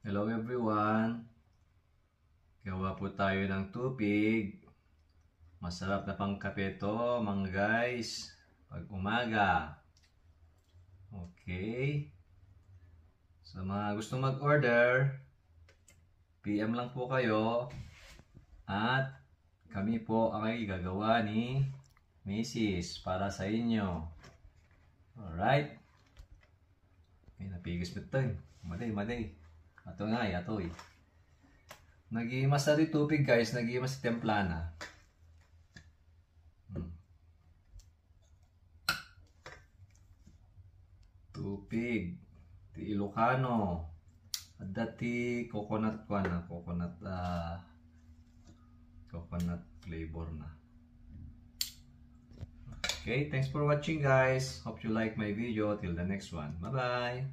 Hello everyone! Gawa po tayo ng tupig. Masarap na pangkape to mga guys. Pag umaga. Okay. Sa mga gusto mag-order, PM lang po kayo. At kami po ay gagawa ni Mrs. para sa inyo. Alright. Okay, napigis mo ito eh. Maday. Ato nga eh, ato eh. Nag-iimas na rin tubig guys, nag-iimas si Templana. Tubig. Ti Ilocano. At dati coconut ko na, coconut flavor na. Okay, thanks for watching guys. Hope you like my video. Till the next one. Bye-bye.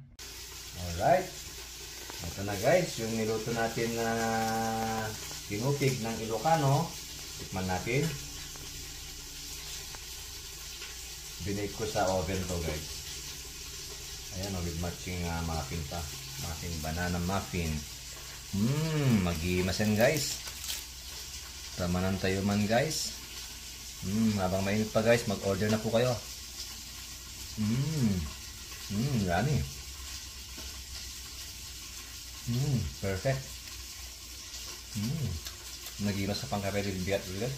Alright. Ito na guys, yung niluto natin na tinupig ng Ilocano. Tikman natin. Binake ko sa oven to guys. Ayan o, with matching muffin pa. Muffin, banana muffin. Mag-iimas yan guys. Tamanan tayo man guys. Habang mainit pa guys, mag-order na po kayo. Yummy. Perfect. Nag-iimas sa pangkape din bigat ulit.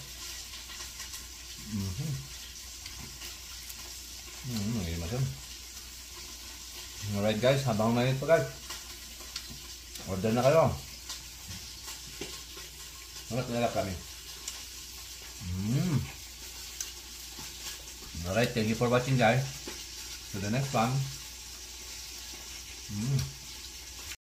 Nag-iimas yun. Alright guys, habang mainit pa guys, order na kayo. Mga talaga kami. Alright, thank you for watching guys. To the next one.